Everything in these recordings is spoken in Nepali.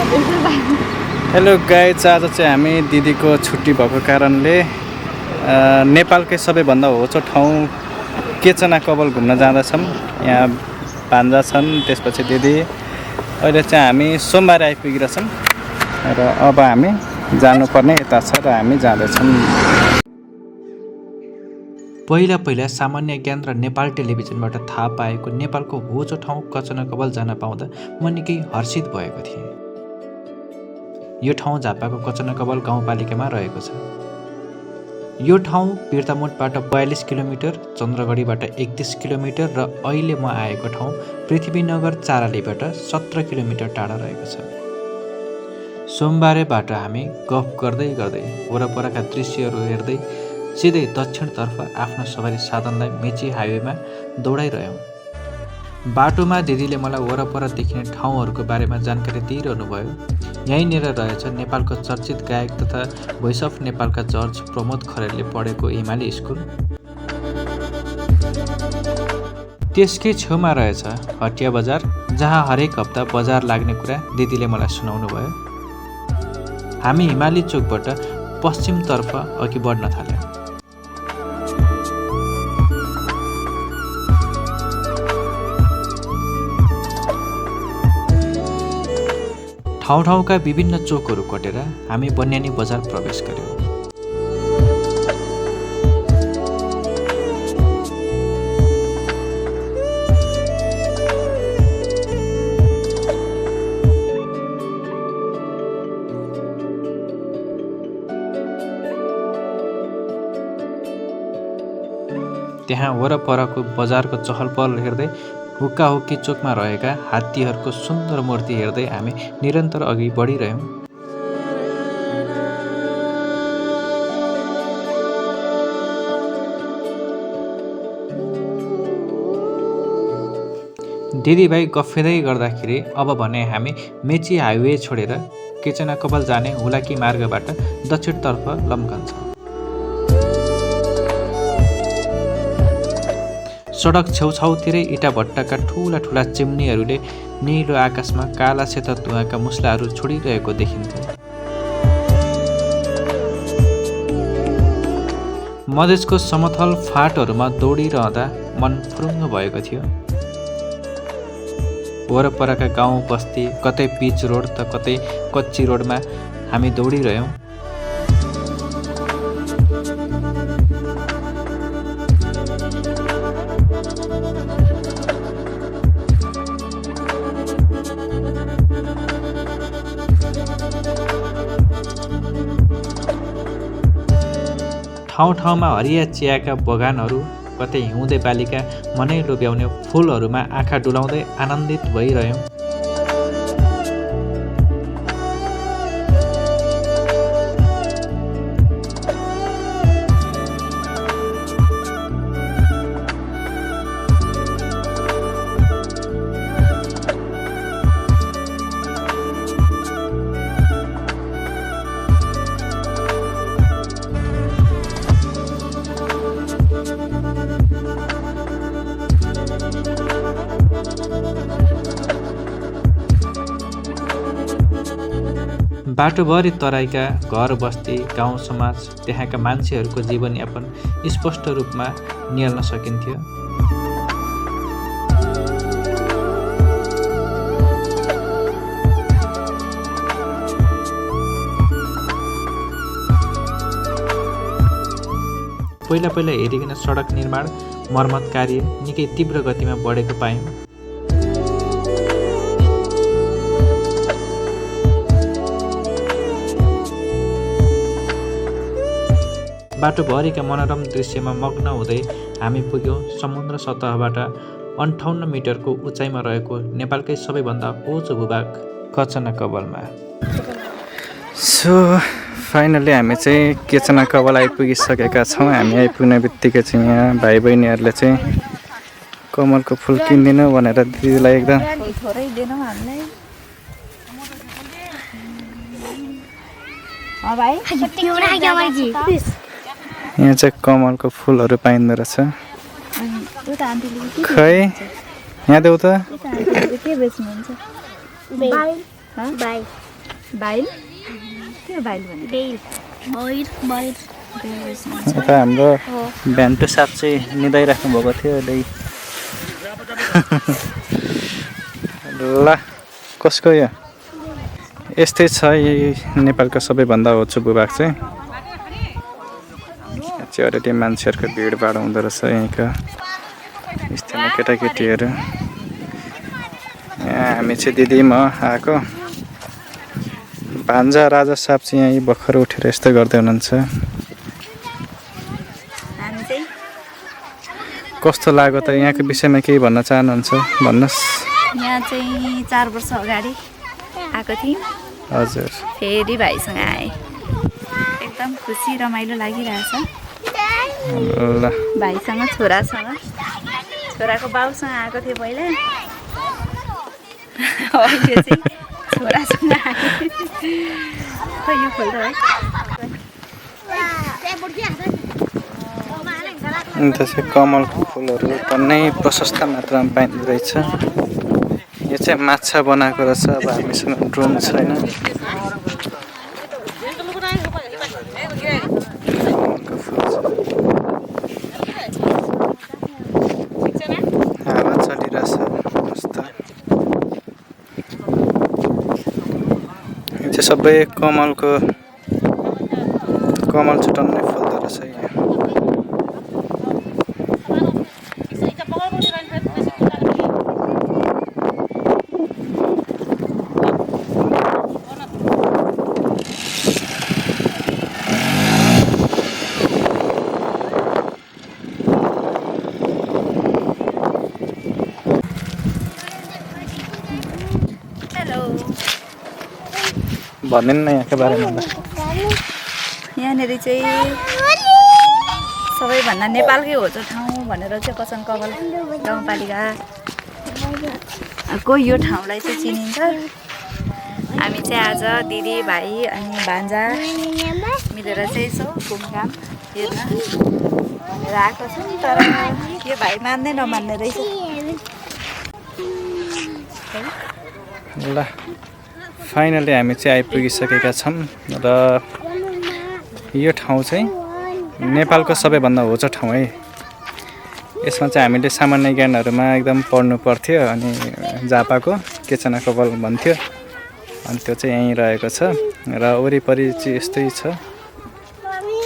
हेलो गाइज, आज चाहिँ हामी दिदीको छुट्टी भएको कारणले नेपालकै सबैभन्दा होचो ठाउँ केचना कवल घुम्न जाँदैछौँ। यहाँ भान्जा छन्, त्यसपछि दिदी। अहिले चाहिँ हामी सोमबार आइपुगिरहेछौँ र अब हामी जानुपर्ने यता छ र हामी जाँदैछौँ। पहिला सामान्य ज्ञान र नेपाल टेलिभिजनबाट थाहा पाएको नेपालको होचो ठाउँ कचना कवल जान पाउँदा म निकै हर्षित भएको थिएँ। यो ठाउँ झापाको कचना कवल गाउँपालिकामा रहेको छ। यो ठाउँ बिर्तामोडबाट 42 किलोमिटर, चन्द्रगढीबाट 31 किलोमिटर र अहिले म आएको ठाउँ पृथ्वीनगर चारालीबाट 17 किलोमिटर टाढा रहेको छ। सोमबारेबाट हामी गफ गर्दै वरपरका दृश्यहरू हेर्दै सिधै दक्षिणतर्फ आफ्नो सवारी साधनलाई मेची हाइवेमा दौडाइरह्यौँ। बाटोमा दिदीले मलाई वरपर देखिने ठाउँहरूको बारेमा जानकारी दिइरहनु भयो। यहीँनिर रहेछ नेपालको चर्चित गायक तथा भोइस अफ नेपालका जज प्रमोद खरेलले पढेको हिमाली स्कुल। त्यसकै छेउमा रहेछ हटिया बजार, जहाँ हरेक हप्ता बजार लाग्ने कुरा दिदीले मलाई सुनाउनु भयो। हामी हिमाली चोकबाट पश्चिमतर्फ अघि बढ्न थाल्यौँ। ठाउँका विभिन्न चोकहरू कटेर हामी बन्यानी बजार प्रवेश गर्यौँ। त्यहाँ वरपरको बजारको चहल पहल हेर्दै हुक्काहुक्की चोकमा रहेका हात्तीहरूको सुन्दर मूर्ति हेर्दै हामी निरन्तर अघि बढिरह्यौँ। दिदीभाइ गफेदै गर्दाखेरि अब भने हामी मेची हाइवे छोडेर केचना कवल जाने हुलाकी मार्गबाट दक्षिणतर्फ लम्कन्छौँ। सडक छेउछाउतिरै इटा भट्टाका ठुला चिम्नीहरूले निलो आकाशमा काला सेता धुवाका मुस्लाहरू छोडिरहेको देखिन्थ्यो। मधेसको समथल फाँटहरूमा दौडिरहँदा मन फुरुङ्ग भएको थियो। वरपरका गाउँ बस्ती, कतै पिच रोड त कतै कच्ची रोडमा हामी दौडिरह्यौँ। ठाउँमा हरिया चियाका बगानहरू, कतै हिउँदे बालीका मनै लोभ्याउने फुलहरूमा आँखा डुलाउँदै आनन्दित भइरह्यौँ। बाटोभरि तराईका घर बस्ती, गाउँ समाज, त्यहाँका मान्छेहरूको जीवनयापन स्पष्ट रूपमा निहाल्न सकिन्थ्यो। पहिला हेरिकन सडक निर्माण मर्मत कार्य निकै तीव्र गतिमा बढेको पायौँ। बाटोभरिका मनोरम दृश्यमा मग्न हुँदै हामी पुग्यौँ समुद्र सतहबाट 58 मिटरको उचाइमा रहेको नेपालकै सबैभन्दा होचो भूभाग कचना कवलमा। सो फाइनली हामी चाहिँ केचना कवल आइपुगिसकेका छौँ। हामी आइपुग्ने बित्तिकै चाहिँ यहाँ भाइ बहिनीहरूले चाहिँ कमलको फुल किनिदिनु भनेर दिदीलाई एकदम यहाँ चाहिँ कमलको फुलहरू पाइँदो रहेछ। खै यहाँ देऊ त। बाइल के बाइल भने बेल भइर भइर हाम्रो भ्यान्टु साप चाहिँ निदाइराख्नु भएको थियो अहिले ल कसको यो यस्तै छ नेपालको सबैभन्दा होचो भूभाग चाहिँ अलरेडी मान्छेहरूको भिडभाड हुँदो रहेछ यहीँको स्थानीय केटाकेटीहरू यहाँ हामी चाहिँ दिदी म आएको भान्जा राजा साप चाहिँ यहीँ भर्खर उठेर यस्तो गर्दै हुनुहुन्छ हामी चाहिँ कस्तो लाग्यो त यहाँको विषयमा केही भन्न चाहनुहुन्छ भन्नुहोस् यहाँ चाहिँ 4 वर्ष अगाडि आएको थियौँ हजुर फेरि भाइसँग आएँ एकदम खुसी रमाइलो लागिरहेछ ल भाइसँग छोराको बाउसँग आएको थिएँ पहिला अहिले चाहिँ छोरासँग आएको खै यो खोल्दा है अन्त चाहिँ कमलको फुलहरू टन्नै प्रशस्त मात्रामा पाइँदो रहेछ यो चाहिँ माछा बनाएको रहेछ अब हामीसँग ड्रोन छैन कमलको फुल छ हावा चलिरहेछ मस्त यो चाहिँ सबै कमल छुट्याउनै फुल्दो रहेछ यहाँ भन्दैन न यहाँको बारेमा यहाँनिर चाहिँ सबैभन्दा नेपालकै होचो ठाउँ भनेर चाहिँ कचन कवल गाउँपालिकाको यो ठाउँलाई चाहिँ चिनिन्छ हामी चाहिँ आज दिदी भाइ अनि भान्जा मिलेर चाहिँ यसो घुमघाम हेर्न भनेर आएको छौँ तर यो भाइ मान्दै नमान्ने रहेछ ल फाइनली हामी चाहिँ आइपुगिसकेका छौँ र यो ठाउँ चाहिँ नेपालको सबैभन्दा होचो ठाउँ है यसमा चाहिँ हामीले सामान्य ज्ञानहरूमा एकदम पढ्नु पर्थ्यो अनि झापाको केचना कपाल भन्थ्यो अनि त्यो चाहिँ यहीँ रहेको छ र वरिपरि चाहिँ यस्तै छ अनि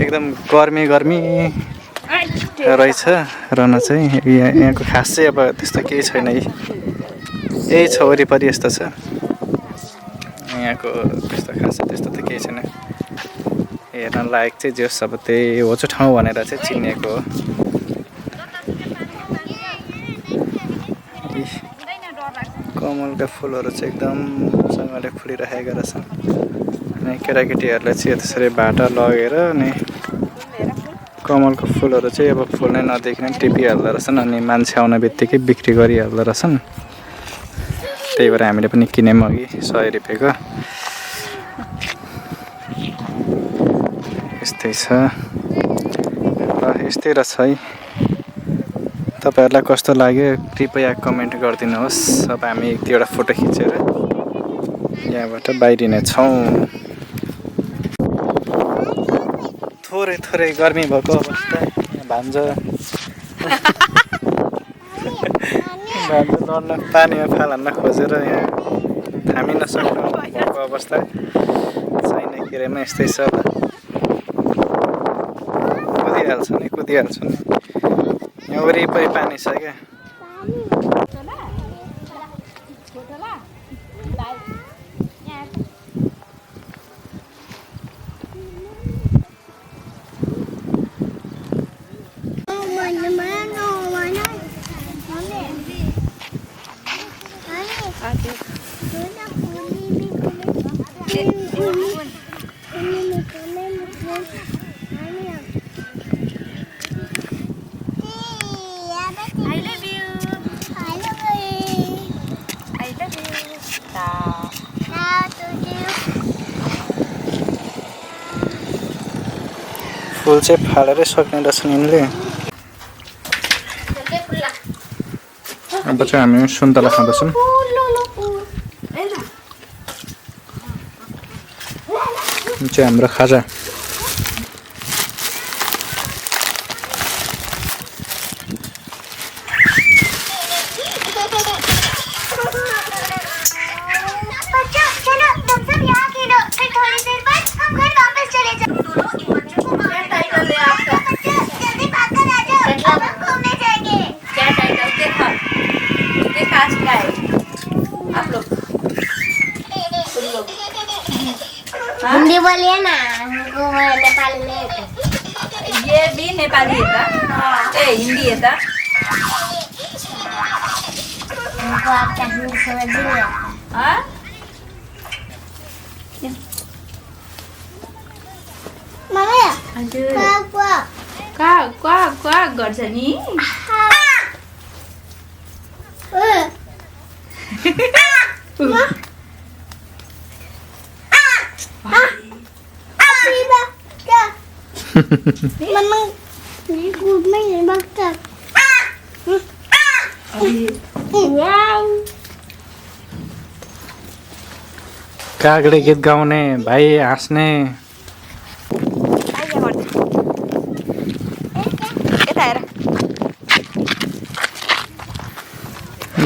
एकदम गर्मी रहेछ रहन चाहिँ यहाँको खास चाहिँ अब त्यस्तो केही छैन है यही छ वरिपरि यस्तो छ यहाँको त्यस्तो खास त्यस्तो त केही छैन हेर्न लायक चाहिँ जे अब त्यही होचो ठाउँ भनेर चाहिँ चिनेको हो कमलका फुलहरू चाहिँ एकदमसँगले फुलिरहेका रहेछन् अनि केटाकेटीहरूले चाहिँ त्यसरी भाटा लगेर अनि कमलको फुलहरू चाहिँ अब फुल्नै नदेखि टिपिहाल्दो रहेछन् अनि मान्छे आउने बित्तिकै बिक्री गरिहाल्दो रहेछन् त्यही भएर हामीले पनि किन्यौँ अघि 100 रुपियाँको यस्तै छ र यस्तै रहेछ है तपाईँहरूलाई कस्तो लाग्यो कृपया कमेन्ट गरिदिनुहोस् अब हामी एक दुईवटा फोटो खिचेर यहाँबाट बाहिरिने छौँ थोरै गर्मी भएको अवस्था भान्जा लड्न पानीमा फाल हान्न खोजेर यहाँ थामी नसक्नु भएको अवस्था छैन किरेमा यस्तै छ कुदिहाल्छ नि यहाँ वरिपरि पानी छ क्या फुल चाहिँ फालेरै सक्ने रहेछन् यिनले अब चाहिँ हामी सुन्तला खाँदैछौँ। यो चाहिँ हाम्रो खाजा। हिंदी बोलिए ना, हमको नेपाली नहीं आती। ये भी नेपाली है था ए हिंदी है था हमको आपका हिंदी समझ ही नहीं आता। हाँ मम्मी हजुर क्या गर्छ नि Mama, ini gue main bakar. Wow. कागले गीत गाउने भाइ हाँस्ने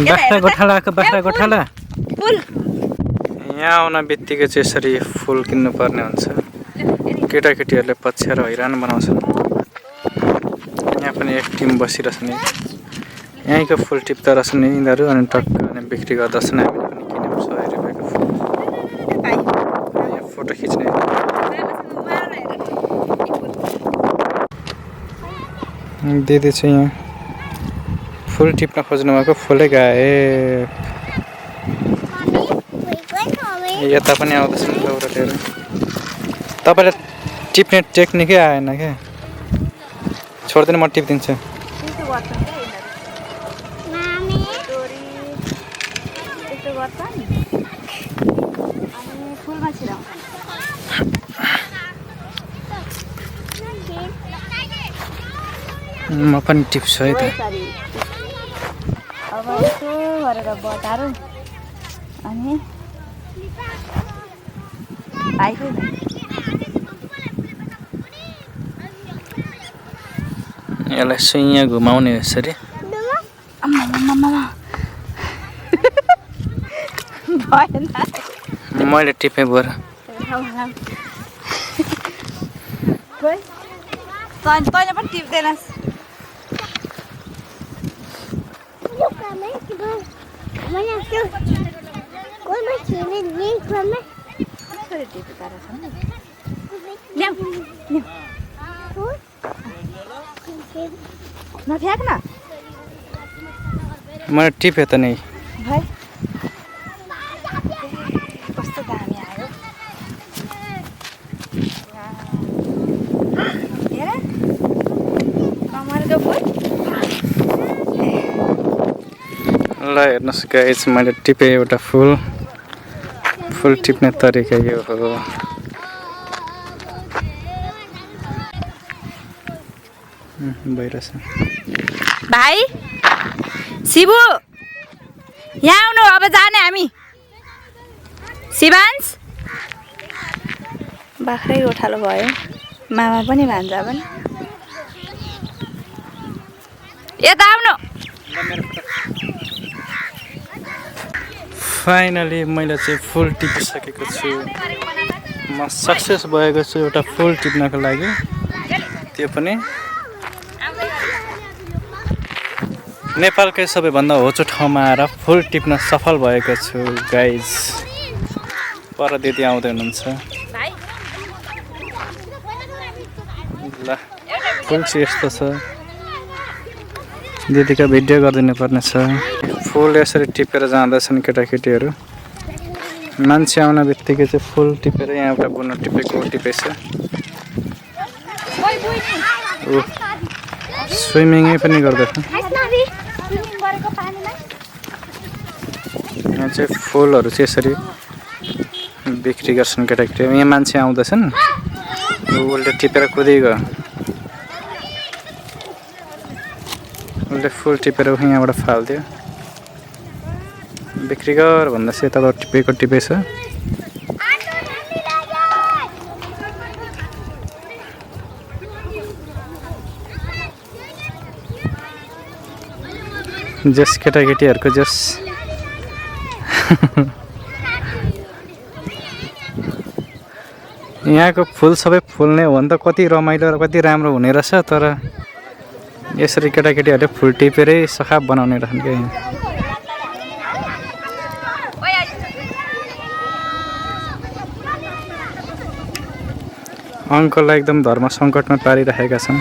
बाख्रा गोठाला फुल यहाँ आउन बित्तिकै चाहिँ यसरी फुल किन्नु पर्ने हुन्छ। केटाकेटीहरूले पछ्याएर हैरान बनाउँछन्। यहाँ पनि एक टिम बसिरहेछन्। यहीँको फुल टिप्दा रहेछन् यिनीहरू अनि टक्क अनि बिक्री गर्दछन्। हामीले पनि किन्यौँ 100 रुपियाँको फुल। यहाँ फोटो खिच्ने दिदी चाहिँ यहाँ फुल टिप्न खोज्नु भएको फुलै गाए। यता पनि आउँदैछन् दौरा लिएर। तपाईँलाई टिप्ने टेक्निकै आएन क्या। छोड्दैन म टिपिदिन्छु। म पनि टिप्छु है त। अब यसो गरेर बटारौँ अनि आइको यसलाई सुइँ घुमाउने यसरी मैले टिपेँ बरु तैँले पनि टिप्दैनस् नफ्याँक न मैले टिपेँ त नि भाइ कस्तो दामी आयो हेर कमलको फुल ल हेर्नुहोस् गाइस मैले टिपेँ एउटा फुल टिप्ने तरिका यो हो। भइरहेछ भाइ शिवु यहाँ आउनु अब जाने हामी। शिवांश बाख्रै गोठालो भयो मामा पनि भान्जा पनि यता आउनु। फाइनली मैले चाहिँ फुल टिपिसकेको छु। म सक्सेस भएको छु एउटा फुल टिप्नको लागि। त्यो पनि नेपालकै सबैभन्दा होचो ठाउँमा आएर फुल टिप्न सफल भएको छु गाइज। पर दिदी आउँदै हुनुहुन्छ। ल फुल चाहिँ यस्तो छ। दिदीको भिडियो गरिदिनु पर्ने छ। फुल यसरी टिपेर जाँदैछन् केटाकेटीहरू। मान्छे आउन बित्तिकै चाहिँ फुल टिपेर यहाँ एउटा बुनो टिपेको टिपेछ। स्विमिङै पनि गर्दछ। यहाँ चाहिँ फुलहरू चाहिँ यसरी बिक्री गर्छन् केटाकेटी। यहाँ मान्छे आउँदैछन् उसले टिपेर कुदिगयो। उसले फुल टिपेर यहाँबाट फालिदियो। बिक्री गर भन्दैछ यता टिपेको टिपेछ जस केटाकेटीहरूको जस यहाँको फुल सबै फुल्ने हो भने त कति रमाइलो र कति राम्रो हुने रहेछ तर यसरी केटाकेटीहरूले फुल टिपेरै सखाप बनाउने रहन् क्या यहाँ अङ्कललाई एकदम धर्म सङ्कटमा पारिरहेका छन्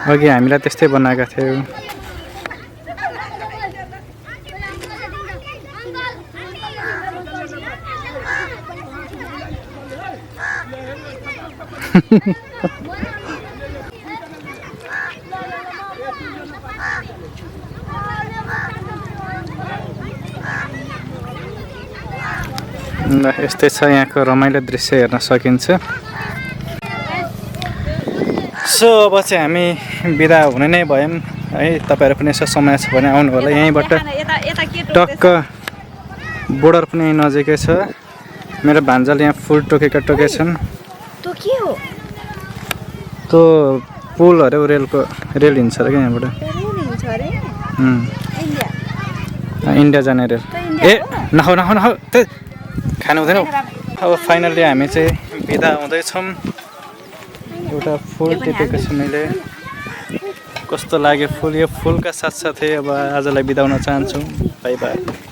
अघि हामीलाई त्यस्तै बनाएका थियौँ ल यस्तै छ यहाँको रमाइलो दृश्य हेर्न सकिन्छ सो अब चाहिँ हामी बिदा हुने नै भयौँ है तपाईँहरू पनि यसो समय छ भने आउनु होला यहीँबाट टक्क बोर्डर पनि नजिकै छ मेरो भान्जाले यहाँ फुल टोकेछन् त्यो पुल अरे रेलको रेल हिँड्छ अरे क्या यहाँबाट इन्डिया जाने रेल ए नखाऊ नखाऊ नखाऊ त्यही खानु हुँदैन अब फाइनल्ली हामी चाहिँ बिदा हुँदैछौँ एउटा फुल टिपेको छु मैले कस्तो लाग्यो फुल यो फुलका साथसाथै अब आजलाई बिदा हुन चाहन्छु बाई बाई